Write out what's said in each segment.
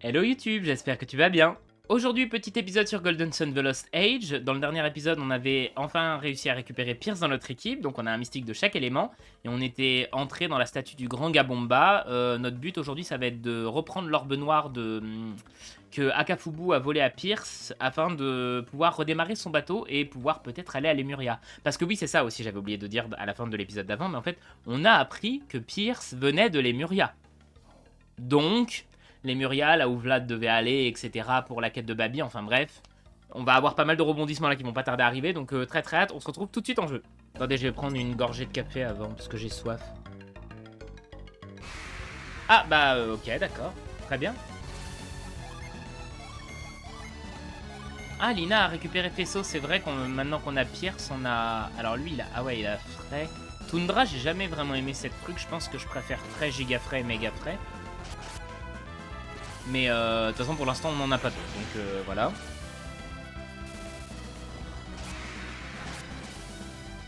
Hello YouTube, j'espère que tu vas bien. Aujourd'hui, petit épisode sur Golden Sun The Lost Age. Dans le dernier épisode, on avait enfin réussi à récupérer Pierce dans notre équipe, donc on a un mystique de chaque élément, et on était entré dans la statue du Grand Gabomba. Notre but aujourd'hui, ça va être de reprendre l'orbe noire que Akafubu a volé à Pierce, afin de pouvoir redémarrer son bateau et pouvoir peut-être aller à Lemuria. Parce que oui, c'est ça aussi, j'avais oublié de dire à la fin de l'épisode d'avant, mais en fait, on a appris que Pierce venait de Lemuria. Donc, Lemuria, là où Vlad devait aller, etc. pour la quête de Babi, enfin bref. On va avoir pas mal de rebondissements là qui vont pas tarder à arriver, donc très très hâte, on se retrouve tout de suite en jeu. Attendez, je vais prendre une gorgée de café avant, parce que j'ai soif. Ah, bah ok, d'accord, très bien. Ah, Lina a récupéré Faisceau, c'est vrai qu'on maintenant qu'on a Pierce, on a... Alors lui, il a... Ah ouais, il a Fray. Tundra, j'ai jamais vraiment aimé cette truc, je pense que je préfère Fray, Giga Fray et Méga Fray. Mais de toute façon, pour l'instant, on n'en a pas d'autres. Donc voilà.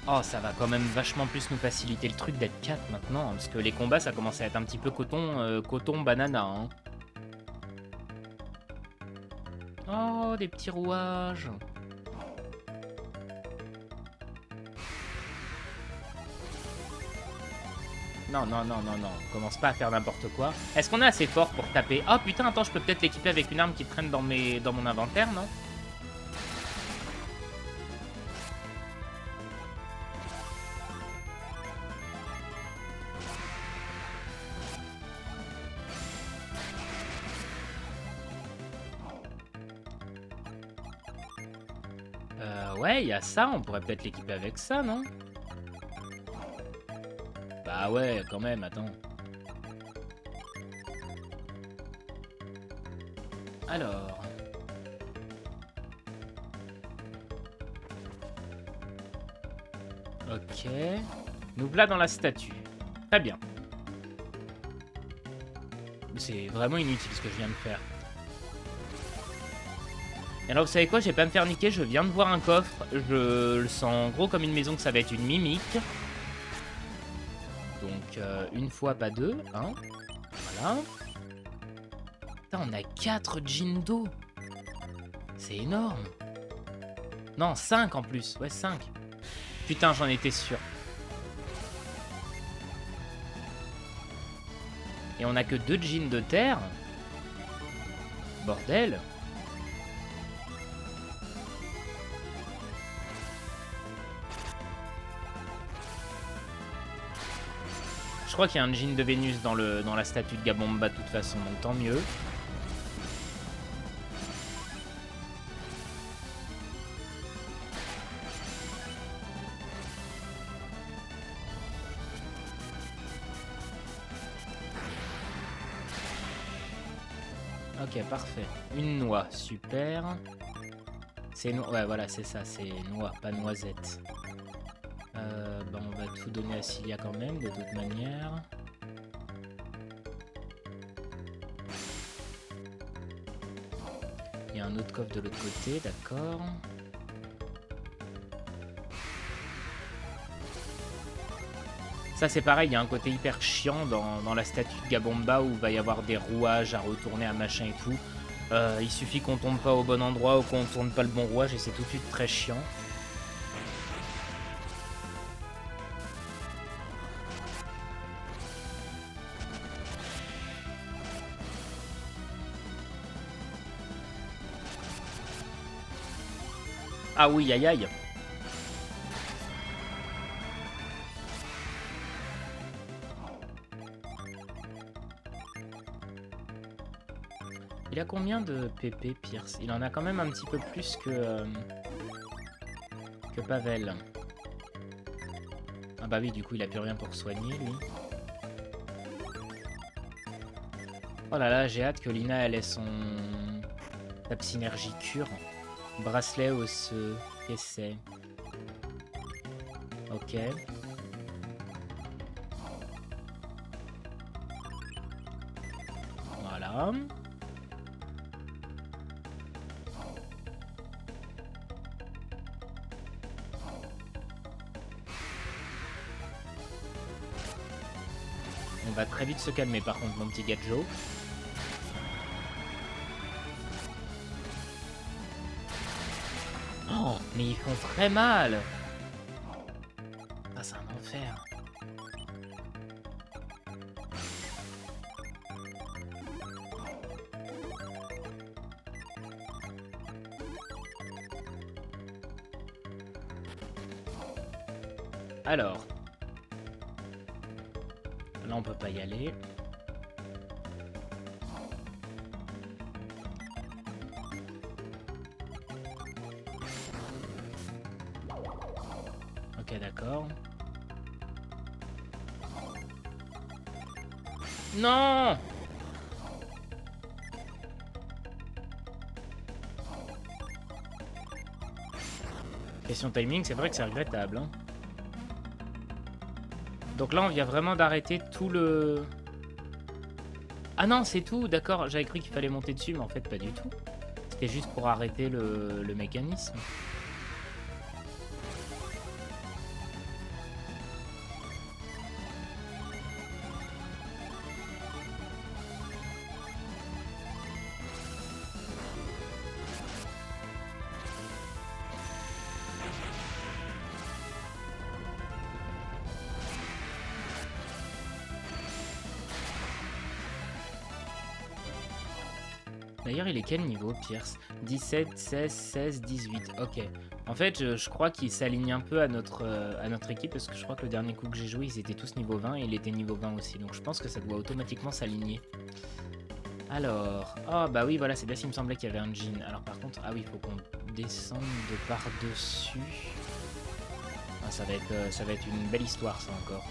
Oh, ça va quand même vachement plus nous faciliter le truc d'être 4 maintenant. Hein, parce que les combats, ça commence à être un petit peu coton banana. Hein. Oh, des petits rouages. Non, non, non, non, non. On commence pas à faire n'importe quoi. Est-ce qu'on est assez fort pour taper? Oh putain, attends, je peux peut-être l'équiper avec une arme qui traîne dans mon inventaire, non? Ouais, il y a ça. On pourrait peut-être l'équiper avec ça, non? Bah ouais, quand même, attends. Alors... Ok. Nous voilà dans la statue. Très bien. C'est vraiment inutile ce que je viens de faire. Et alors vous savez quoi, je vais pas me faire niquer, je viens de voir un coffre. Je le sens gros comme une maison que ça va être une mimique. Donc une fois, pas deux. Hein. Voilà. Putain, on a 4 jeans d'eau. C'est énorme. Non, 5 en plus. Ouais, 5. Putain, j'en étais sûr. Et on a que 2 jeans de terre. Bordel. Je crois qu'il y a un jean de Vénus dans la statue de Gabomba de toute façon, donc tant mieux. Ok, parfait. Une noix, super. C'est ouais, voilà, c'est ça, c'est noix, pas noisette. Bah, on va tout donner à Cilia quand même, de toute manière. Il y a un autre coffre de l'autre côté, d'accord. Ça c'est pareil, il y a un côté hyper chiant dans la statue de Gabomba où il va y avoir des rouages à retourner, à machin et tout. Il suffit qu'on tombe pas au bon endroit ou qu'on tourne pas le bon rouage et c'est tout de suite très chiant. Ah oui, aïe aïe. Il a combien de PP, Pierce? Il en a quand même un petit peu plus que Pavel. Ah bah oui, du coup, il a plus rien pour soigner, lui. Oh là là, j'ai hâte que Lina, elle ait son... Tape synergie cure. Bracelet osseux. Essai. Ok. Voilà. On va très vite se calmer par contre, mon petit Gadjo. Mais ils font très mal. Ah, c'est un enfer. Alors. Là, on peut pas y aller. Ok, d'accord. Non! Question timing, c'est vrai que c'est regrettable. Hein. Donc là, on vient vraiment d'arrêter tout le... Ah non, c'est tout, d'accord. J'avais cru qu'il fallait monter dessus, mais en fait, pas du tout. C'était juste pour arrêter le mécanisme. D'ailleurs, il est quel niveau, Pierce? 17, 16, 16, 18. Ok. En fait, je crois qu'il s'aligne un peu à notre équipe, parce que je crois que le dernier coup que j'ai joué, ils étaient tous niveau 20, et il était niveau 20 aussi. Donc je pense que ça doit automatiquement s'aligner. Alors... Oh, bah oui, voilà, c'est bien s'il me semblait qu'il y avait un jean. Alors par contre... Ah oui, il faut qu'on descende de par-dessus. Ah, ça va être une belle histoire, ça, encore.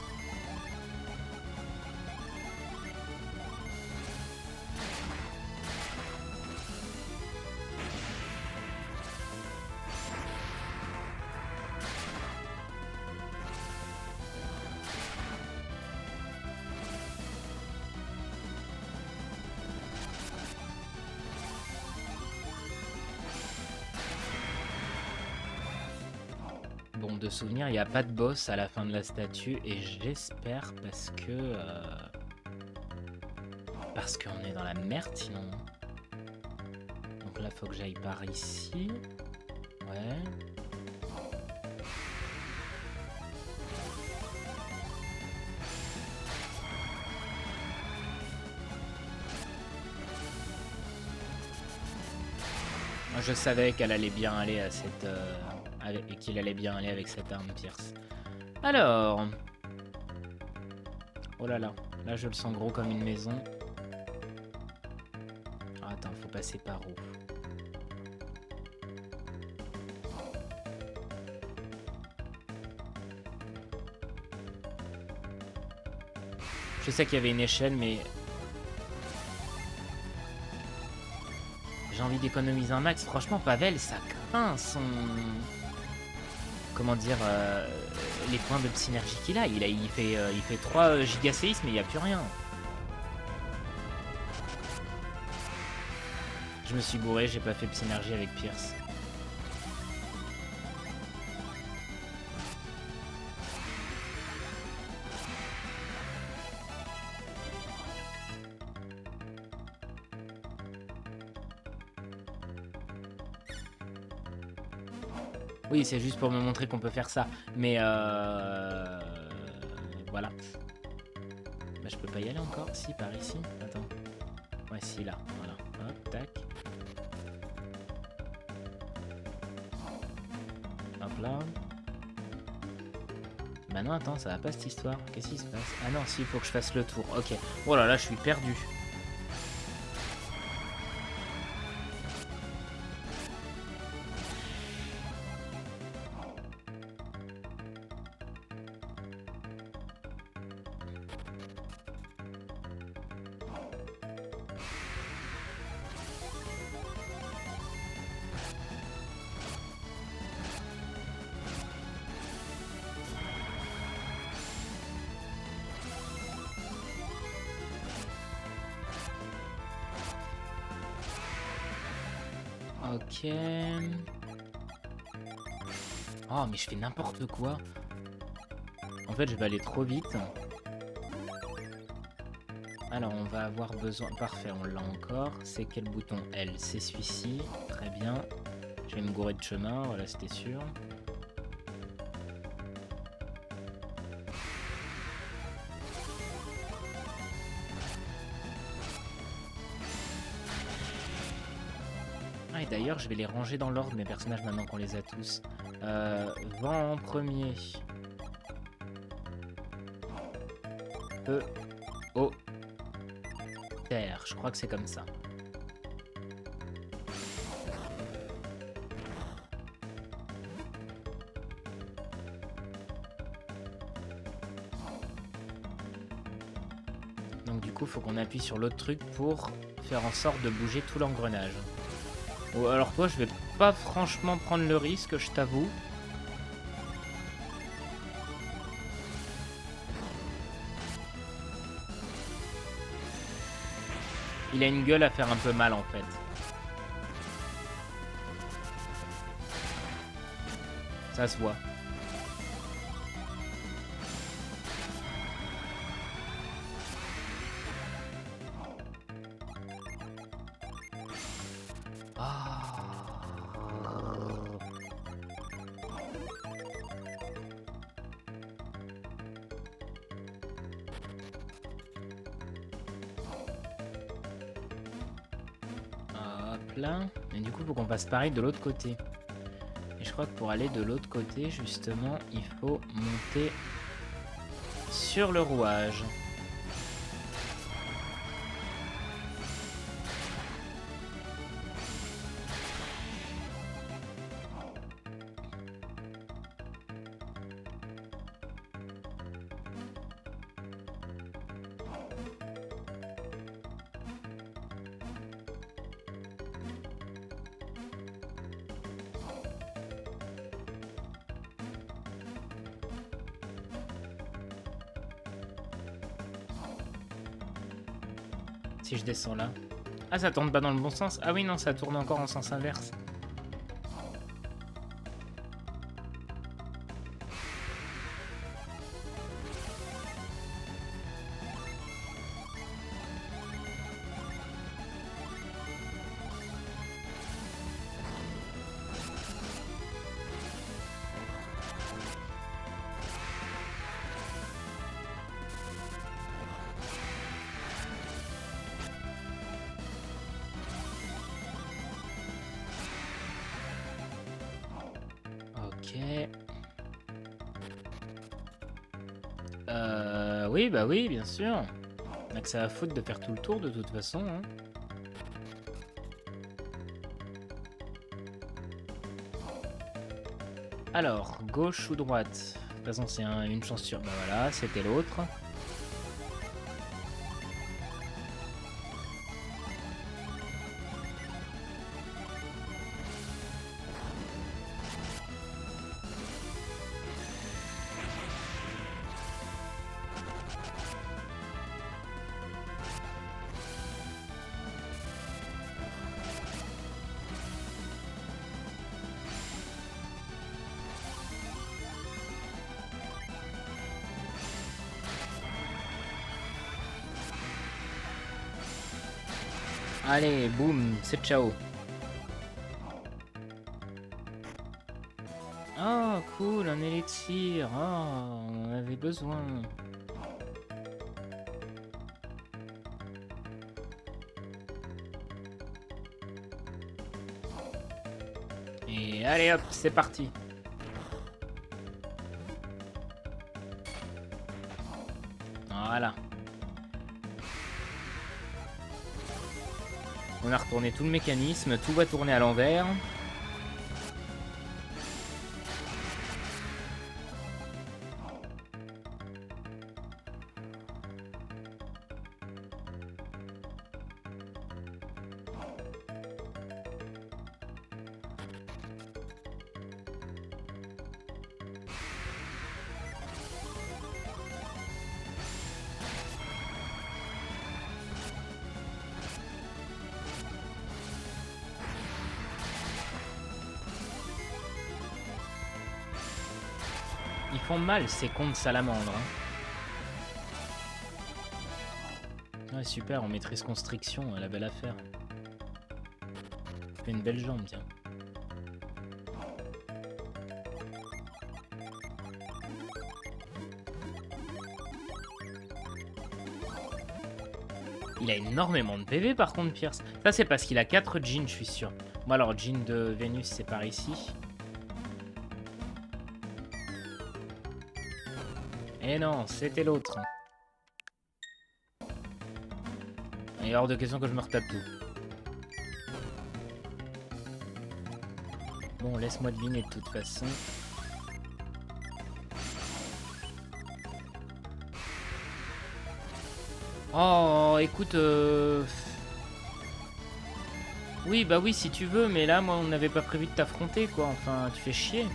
Bon, de souvenir, il n'y a pas de boss à la fin de la statue et j'espère parce qu'on est dans la merde sinon. Donc là, faut que j'aille par ici. Ouais. Moi, je savais qu'elle allait bien aller à cette... et qu'il allait bien aller avec cette arme Pierce. Alors... Oh là là. Là, je le sens gros comme une maison. Ah, attends, faut passer par où? Je sais qu'il y avait une échelle, mais... J'ai envie d'économiser un max. Franchement, Pavel, ça craint son... Comment dire... les points de synergie qu'il a. Il fait 3 gigaséismes mais il n'y a plus rien. Je me suis bourré, j'ai pas fait synergie avec Pierce. Oui, c'est juste pour me montrer qu'on peut faire ça. Mais voilà. Bah, je peux pas y aller encore. Si, par ici. Attends. Ouais, si, là. Voilà. Hop, tac. Hop là. Bah non, attends, ça va pas cette histoire. Qu'est-ce qui se passe? Ah non, si, il faut que je fasse le tour. Ok. Oh là là, je suis perdu. Ok. Oh, mais je fais n'importe quoi. En fait, je vais aller trop vite. Alors, on va avoir besoin... Parfait, on l'a encore. C'est quel bouton? L. C'est celui-ci. Très bien. Je vais me gourer de chemin, voilà, c'était sûr. Ah, et d'ailleurs, je vais les ranger dans l'ordre, mes personnages, maintenant qu'on les a tous. Vent en premier. Feu, eau, terre. Je crois que c'est comme ça. Donc du coup, faut qu'on appuie sur l'autre truc pour faire en sorte de bouger tout l'engrenage. Ou alors toi, je vais pas franchement prendre le risque, je t'avoue. Il a une gueule à faire un peu mal en fait. Ça se voit. Hop là. Et du coup, il faut qu'on passe pareil de l'autre côté. Et je crois que pour aller de l'autre côté, justement, il faut monter sur le rouage. Si je descends là. Ah, ça tourne pas dans le bon sens. Ah oui, non, ça tourne encore en sens inverse. Oui, bah oui, bien sûr. On a que ça à foutre de faire tout le tour de toute façon. Hein. Alors, gauche ou droite? De toute façon, c'est une chance sûre. Bah voilà, c'était l'autre. Allez, boum, c'est ciao. Oh, cool, un élixir. Oh, on en avait besoin. Et allez hop, c'est parti. Voilà. On a retourné tout le mécanisme, tout va tourner à l'envers. Ils font mal ces cons de salamandres. Hein. Ouais, super, on maîtrise constriction, la belle affaire. Fait une belle jambe, tiens. Il a énormément de PV par contre, Pierce. Ça, c'est parce qu'il a 4 jeans, je suis sûr. Bon, alors, jean de Vénus, c'est par ici. Et non, c'était l'autre. Il est hors de question que je me retape tout. Bon, laisse-moi deviner de toute façon. Oh, écoute... Oui, bah oui, si tu veux, mais là, moi, on n'avait pas prévu de t'affronter, quoi. Enfin, tu fais chier.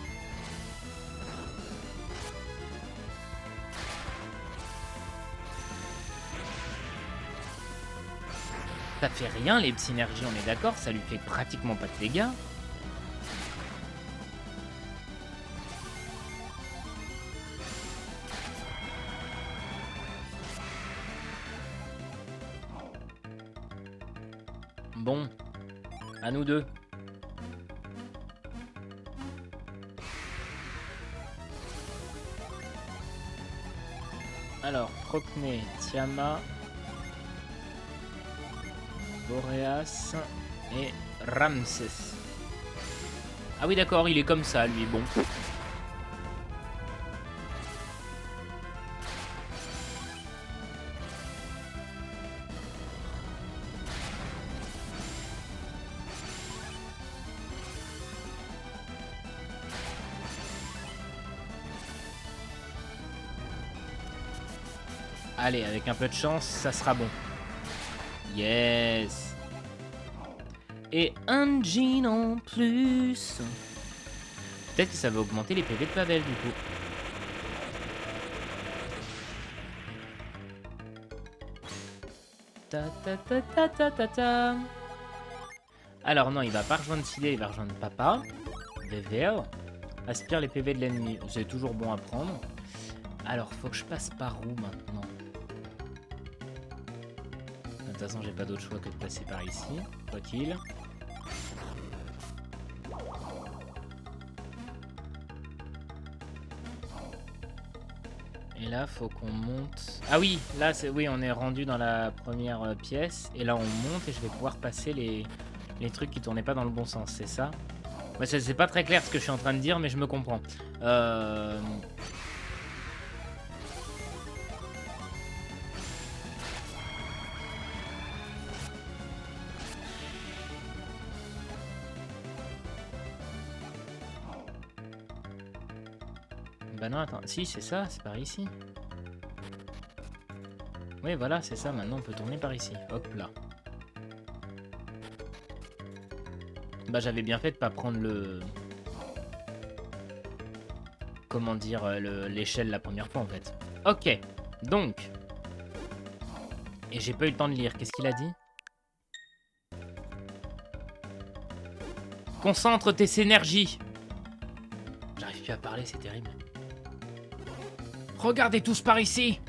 Ça fait rien, les synergies, on est d'accord, ça lui fait pratiquement pas de dégâts. Bon, à nous deux. Alors, Procné, Tiamat, Boreas et Ramsès. Ah oui, d'accord, il est comme ça, lui, bon. Allez, avec un peu de chance, ça sera bon. Yes. Et un jean en plus. Peut-être que ça va augmenter les PV de Pavel, du coup. Ta ta ta ta ta ta ta. Alors non, il va pas rejoindre Sidé, il va rejoindre Papa. Vévér. Aspire les PV de l'ennemi. C'est toujours bon à prendre. Alors, faut que je passe par où maintenant? De toute façon, j'ai pas d'autre choix que de passer par ici. Quoi qu'il. Et là, faut qu'on monte... Ah oui, là, oui, on est rendu dans la première pièce. Et là, on monte et je vais pouvoir passer les trucs qui tournaient pas dans le bon sens, c'est ça? Ouais, c'est pas très clair ce que je suis en train de dire, mais je me comprends. Bah non, attends. Si, c'est ça, c'est par ici. Oui, voilà, c'est ça. Maintenant, on peut tourner par ici. Hop là. Bah, j'avais bien fait de pas prendre le... Comment dire, l'échelle la première fois, en fait. Ok, donc... Et j'ai pas eu le temps de lire. Qu'est-ce qu'il a dit? Concentre tes énergies. J'arrive plus à parler, c'est terrible. Regardez tous par ici.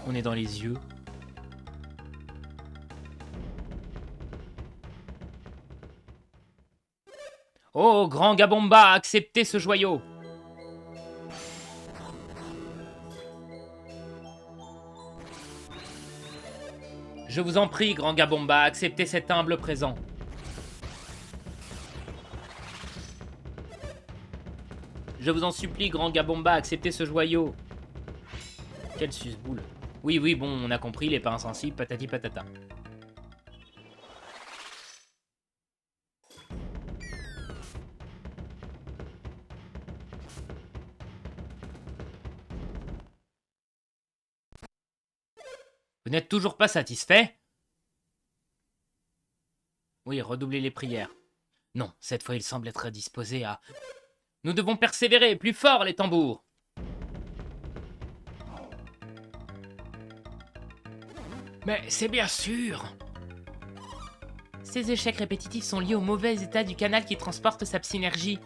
On est dans les yeux. Oh, grand Gabomba, acceptez ce joyau. Je vous en prie, grand Gabomba, acceptez cet humble présent. Je vous en supplie, grand Gabomba, acceptez ce joyau. Quel susboule. Oui, oui, bon, on a compris, il est pas insensible, patati patata. Vous n'êtes toujours pas satisfait? Oui, redoublez les prières. Non, cette fois il semble être disposé à... Nous devons persévérer, plus fort les tambours. Mais c'est bien sûr. Ces échecs répétitifs sont liés au mauvais état du canal qui transporte sa psynergie.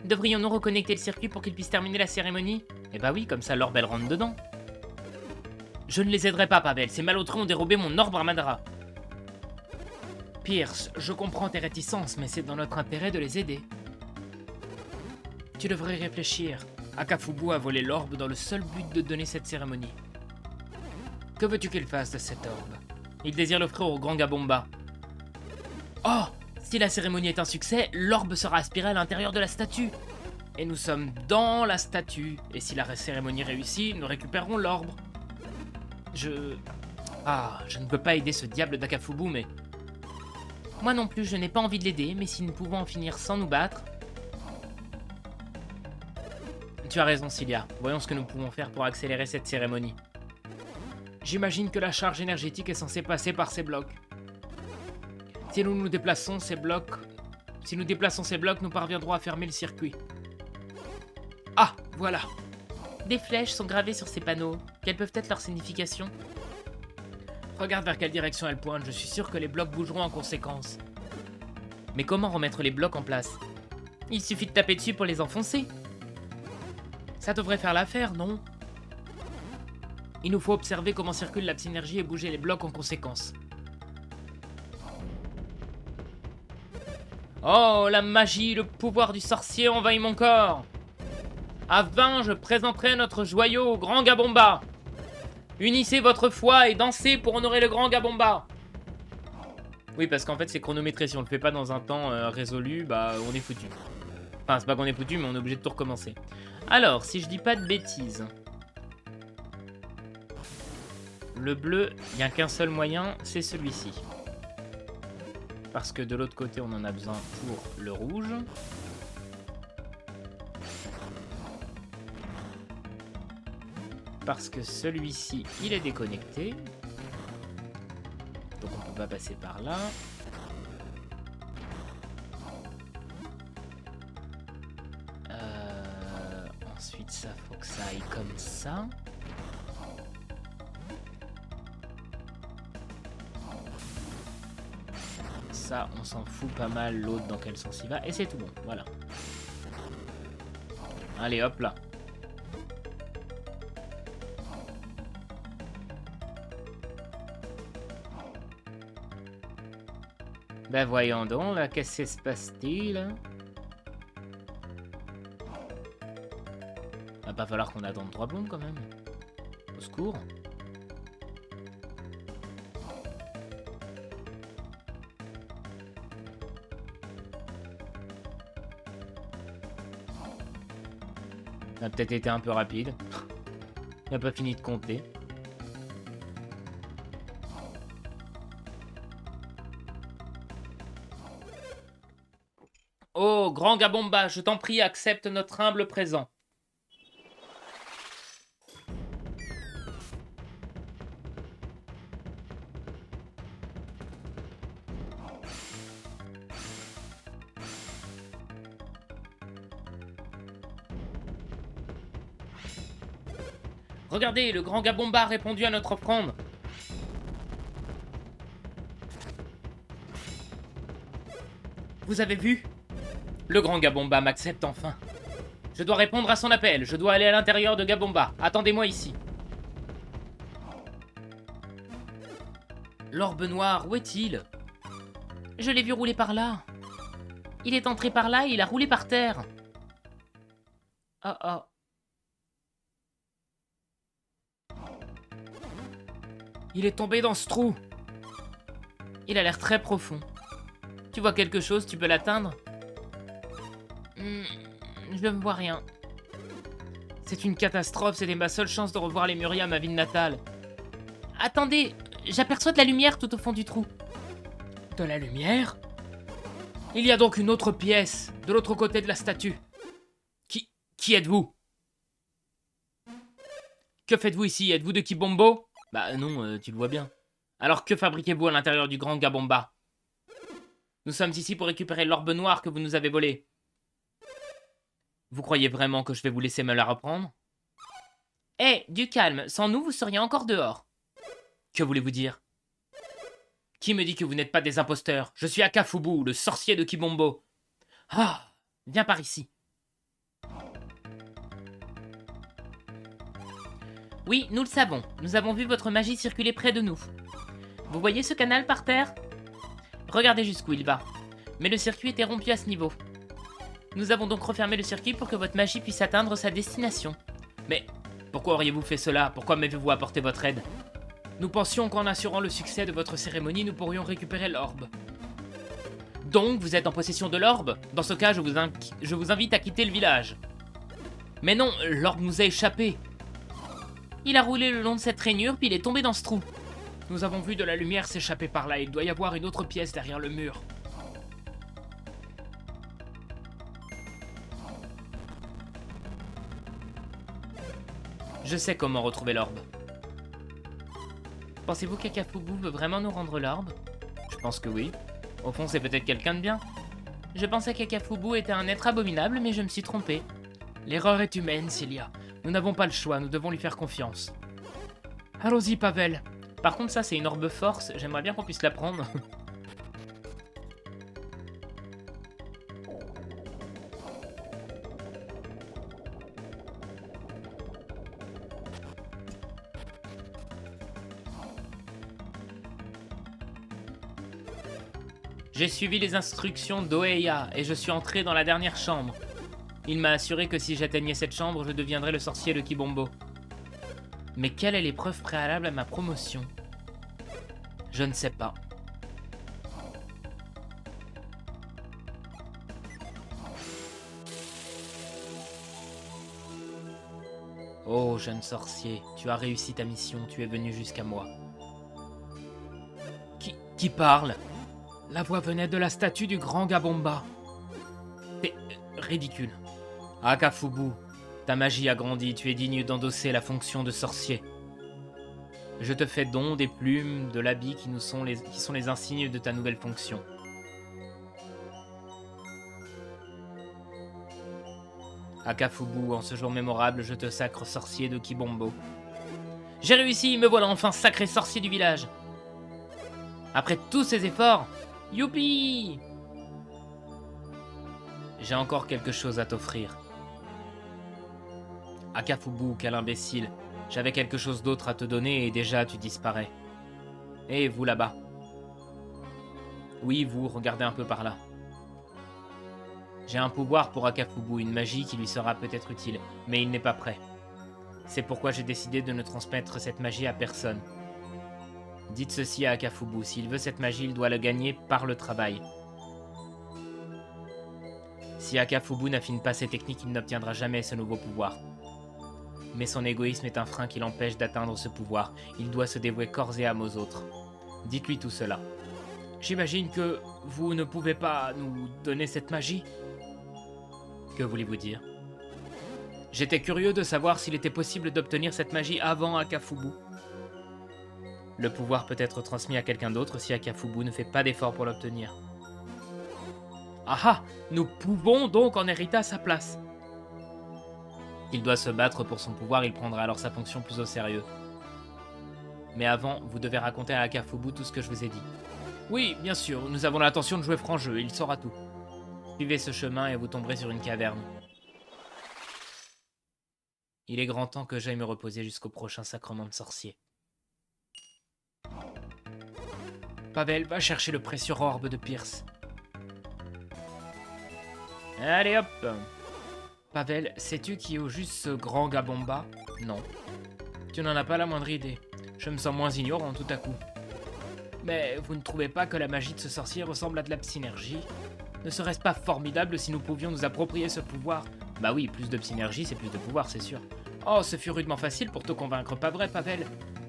Devrions-nous reconnecter le circuit pour qu'il puisse terminer la cérémonie? Eh bah oui, comme ça l'orbe elle rentre dedans. Je ne les aiderai pas, Pavel. Ces malotrues ont dérobé mon orbe Ramadra. Pierce, je comprends tes réticences, mais c'est dans notre intérêt de les aider. Tu devrais réfléchir. Akafubu a volé l'orbe dans le seul but de donner cette cérémonie. Que veux-tu qu'il fasse de cet orbe? Il désire l'offrir au grand Gabomba. Oh! Si la cérémonie est un succès, l'orbe sera aspiré à l'intérieur de la statue. Et nous sommes dans la statue. Et si la cérémonie réussit, nous récupérerons l'orbe. Je ne peux pas aider ce diable d'Akafubu, mais... Moi non plus, je n'ai pas envie de l'aider, mais si nous pouvons en finir sans nous battre... Tu as raison, Cilia. Voyons ce que nous pouvons faire pour accélérer cette cérémonie. J'imagine que la charge énergétique est censée passer par ces blocs. Si nous déplaçons ces blocs, nous parviendrons à fermer le circuit. Ah, voilà. Des flèches sont gravées sur ces panneaux. Quelles peuvent être leurs significations? Regarde vers quelle direction elles pointent, je suis sûr que les blocs bougeront en conséquence. Mais comment remettre les blocs en place? Il suffit de taper dessus pour les enfoncer. Ça devrait faire l'affaire, non? Il nous faut observer comment circule la synergie et bouger les blocs en conséquence. Oh, la magie, le pouvoir du sorcier envahit mon corps. À 20, je présenterai notre joyau au grand Gabomba. Unissez votre foi et dansez pour honorer le grand Gabomba. Oui, parce qu'en fait, c'est chronométré. Si on le fait pas dans un temps résolu, bah, on est foutu. Enfin, c'est pas qu'on est foutu, mais on est obligé de tout recommencer. Alors, si je dis pas de bêtises... Le bleu, il n'y a qu'un seul moyen, c'est celui-ci. Parce que de l'autre côté, on en a besoin pour le rouge. Parce que celui-ci, il est déconnecté. Donc on peut pas passer par là. Ensuite, ça, faut que ça aille comme ça. Ça, on s'en fout pas mal, l'autre dans quel sens il va, et c'est tout bon, voilà. Allez, hop là. Ben voyons donc, là, qu'est-ce qui se passe-t-il? Va pas falloir qu'on attende 3 plombs quand même. Au secours. Ça a peut-être été un peu rapide. Il n'a pas fini de compter. Oh, grand Gabomba, je t'en prie, accepte notre humble présent. Regardez, le grand Gabomba a répondu à notre offrande. Vous avez vu? Le grand Gabomba m'accepte enfin. Je dois répondre à son appel. Je dois aller à l'intérieur de Gabomba. Attendez-moi ici. L'orbe noir, où est-il? Je l'ai vu rouler par là. Il est entré par là et il a roulé par terre. Oh oh. Il est tombé dans ce trou. Il a l'air très profond. Tu vois quelque chose? Tu peux l'atteindre? Je ne vois rien. C'est une catastrophe. C'était ma seule chance de revoir les Muria, ma ville natale. Attendez, j'aperçois de la lumière tout au fond du trou. De la lumière? Il y a donc une autre pièce, de l'autre côté de la statue. Qui êtes-vous? Que faites-vous ici? Êtes-vous de Kibombo? Bah non, tu le vois bien. Alors que fabriquez-vous à l'intérieur du grand Gabomba? Nous sommes ici pour récupérer l'orbe noire que vous nous avez volée. Vous croyez vraiment que je vais vous laisser me la reprendre? Eh, du calme, sans nous vous seriez encore dehors. Que voulez-vous dire? Qui me dit que vous n'êtes pas des imposteurs? Je suis Akafubu, le sorcier de Kibombo. Ah, viens par ici. Oui, nous le savons. Nous avons vu votre magie circuler près de nous. Vous voyez ce canal par terre? Regardez jusqu'où il va. Mais le circuit était rompu à ce niveau. Nous avons donc refermé le circuit pour que votre magie puisse atteindre sa destination. Mais pourquoi auriez-vous fait cela? Pourquoi m'avez-vous apporté votre aide? Nous pensions qu'en assurant le succès de votre cérémonie, nous pourrions récupérer l'orbe. Donc, vous êtes en possession de l'orbe? Dans ce cas, je vous invite à quitter le village. Mais non, l'orbe nous a échappé. Il a roulé le long de cette rainure, puis il est tombé dans ce trou. Nous avons vu de la lumière s'échapper par là. Il doit y avoir une autre pièce derrière le mur. Je sais comment retrouver l'orbe. Pensez-vous qu'Akafubu veut vraiment nous rendre l'orbe? Je pense que oui. Au fond, c'est peut-être quelqu'un de bien. Je pensais qu'Akafubu était un être abominable, mais je me suis trompé. L'erreur est humaine, Cilia. Nous n'avons pas le choix, nous devons lui faire confiance. Allons-y, Pavel. Par contre, ça, c'est une orbe force. J'aimerais bien qu'on puisse la prendre. J'ai suivi les instructions d'Oeya et je suis entré dans la dernière chambre. Il m'a assuré que si j'atteignais cette chambre, je deviendrais le sorcier de Kibombo. Mais quelle est l'épreuve préalable à ma promotion? Je ne sais pas. Oh, jeune sorcier, tu as réussi ta mission, tu es venu jusqu'à moi. Qui parle? La voix venait de la statue du grand Gabomba. C'est ridicule. Akafubu, ta magie a grandi, tu es digne d'endosser la fonction de sorcier. Je te fais don des plumes, de l'habit qui sont les insignes de ta nouvelle fonction. Akafubu, en ce jour mémorable, je te sacre sorcier de Kibombo. J'ai réussi, me voilà enfin sacré sorcier du village. Après tous ces efforts, youpi! J'ai encore quelque chose à t'offrir. Akafubu, quel imbécile. J'avais quelque chose d'autre à te donner et déjà tu disparais. Et vous là-bas. Oui, vous, regardez un peu par là. J'ai un pouvoir pour Akafubu, une magie qui lui sera peut-être utile, mais il n'est pas prêt. C'est pourquoi j'ai décidé de ne transmettre cette magie à personne. Dites ceci à Akafubu, s'il veut cette magie, il doit la gagner par le travail. Si Akafubu n'affine pas ses techniques, il n'obtiendra jamais ce nouveau pouvoir. Mais son égoïsme est un frein qui l'empêche d'atteindre ce pouvoir. Il doit se dévouer corps et âme aux autres. Dites-lui tout cela. J'imagine que vous ne pouvez pas nous donner cette magie? Que voulez-vous dire? J'étais curieux de savoir s'il était possible d'obtenir cette magie avant Akafubu. Le pouvoir peut être transmis à quelqu'un d'autre si Akafubu ne fait pas d'effort pour l'obtenir. Ah ah! Nous pouvons donc en hériter à sa place. Il doit se battre pour son pouvoir, il prendra alors sa fonction plus au sérieux. Mais avant, vous devez raconter à Akafubu tout ce que je vous ai dit. Oui, bien sûr, nous avons l'intention de jouer franc jeu, il saura tout. Suivez ce chemin et vous tomberez sur une caverne. Il est grand temps que j'aille me reposer jusqu'au prochain sacrement de sorcier. Pavel, va chercher le précieux orbe de Pierce. Allez hop! Pavel, sais-tu qui est au juste ce grand Gabomba? Non. Tu n'en as pas la moindre idée. Je me sens moins ignorant tout à coup. Mais vous ne trouvez pas que la magie de ce sorcier ressemble à de la psynergie? Ne serait-ce pas formidable si nous pouvions nous approprier ce pouvoir? Bah oui, plus de psynergie, c'est plus de pouvoir, c'est sûr. Oh, ce fut rudement facile pour te convaincre, pas vrai, Pavel?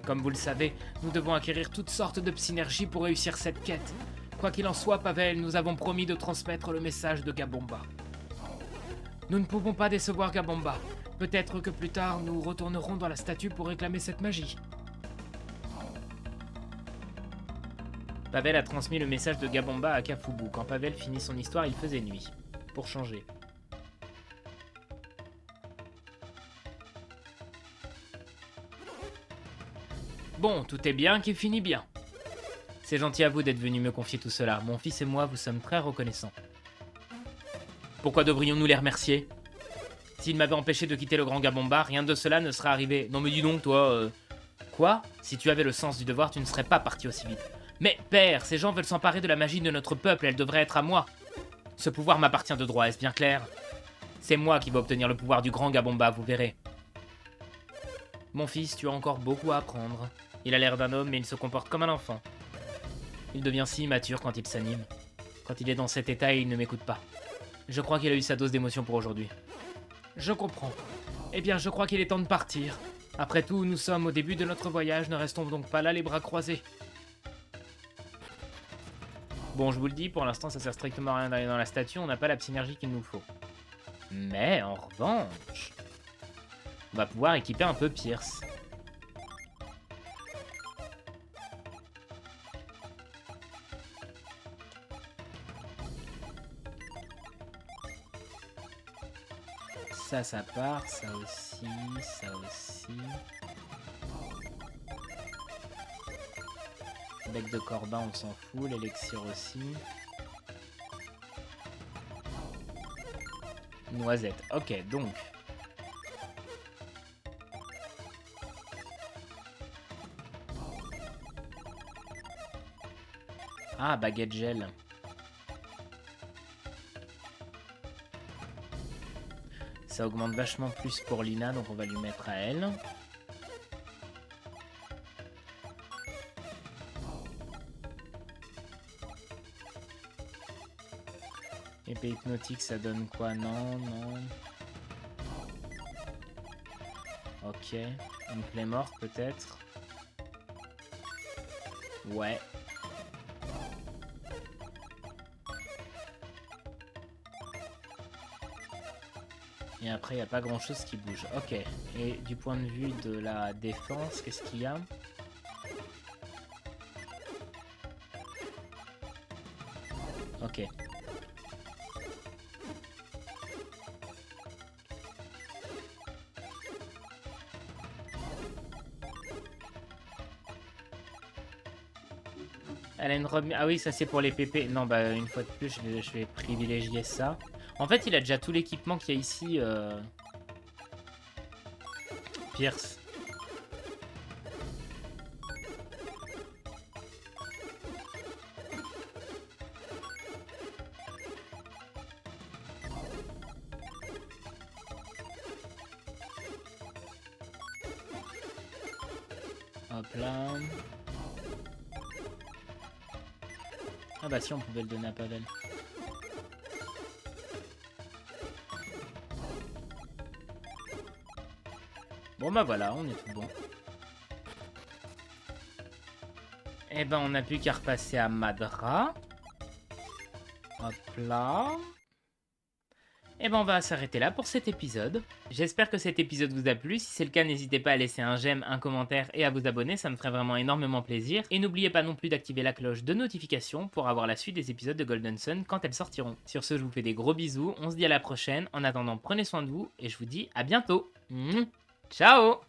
Comme vous le savez, nous devons acquérir toutes sortes de psynergie pour réussir cette quête. Quoi qu'il en soit, Pavel, nous avons promis de transmettre le message de Gabomba. Nous ne pouvons pas décevoir Gabomba. Peut-être que plus tard, nous retournerons dans la statue pour réclamer cette magie. Pavel a transmis le message de Gabomba à Akafubu. Quand Pavel finit son histoire, il faisait nuit. Pour changer. Bon, tout est bien qui finit bien. C'est gentil à vous d'être venu me confier tout cela. Mon fils et moi vous sommes très reconnaissants. Pourquoi devrions-nous les remercier? S'ils m'avaient empêché de quitter le grand Gabomba, rien de cela ne serait arrivé. Non mais dis donc, toi, Quoi? Si tu avais le sens du devoir, tu ne serais pas parti aussi vite. Mais, père, ces gens veulent s'emparer de la magie de notre peuple, elle devrait être à moi. Ce pouvoir m'appartient de droit, est-ce bien clair? C'est moi qui vais obtenir le pouvoir du grand Gabomba, vous verrez. Mon fils, tu as encore beaucoup à apprendre. Il a l'air d'un homme, mais il se comporte comme un enfant. Il devient si immature quand il s'anime. Quand il est dans cet état, il ne m'écoute pas. Je crois qu'il a eu sa dose d'émotion pour aujourd'hui. Je comprends. Eh bien, je crois qu'il est temps de partir. Après tout, nous sommes au début de notre voyage, ne restons donc pas là les bras croisés. Bon, je vous le dis, pour l'instant, ça sert strictement à rien d'aller dans la statue, on n'a pas la synergie qu'il nous faut. Mais, en revanche, on va pouvoir équiper un peu Pierce. Ça part, ça aussi, ça aussi. Bec de Corbin, on s'en fout, l'élixir aussi. Noisette, ok, donc. Ah, baguette gel. Ça augmente vachement plus pour Lina, donc on va lui mettre à elle. Épée hypnotique, ça donne quoi? Non, non. Ok. Une plaie morte, peut-être. Ouais. Et après, il n'y a pas grand-chose qui bouge. Ok. Et du point de vue de la défense, qu'est-ce qu'il y a? Ok. Elle a une remise... Ah oui, ça c'est pour les PP. Non, bah une fois de plus, je vais privilégier ça. En fait, il a déjà tout l'équipement qu'il y a ici. Pierce. Hop là. Ah bah si, on pouvait le donner à Pavel. Bon bah voilà, on est tout bon. Eh ben on n'a plus qu'à repasser à Madra. Hop là. Et ben on va s'arrêter là pour cet épisode. J'espère que cet épisode vous a plu. Si c'est le cas, n'hésitez pas à laisser un j'aime, un commentaire et à vous abonner, ça me ferait vraiment énormément plaisir. Et n'oubliez pas non plus d'activer la cloche de notification pour avoir la suite des épisodes de Golden Sun quand elles sortiront. Sur ce, je vous fais des gros bisous, on se dit à la prochaine. En attendant, prenez soin de vous et je vous dis à bientôt. Ciao!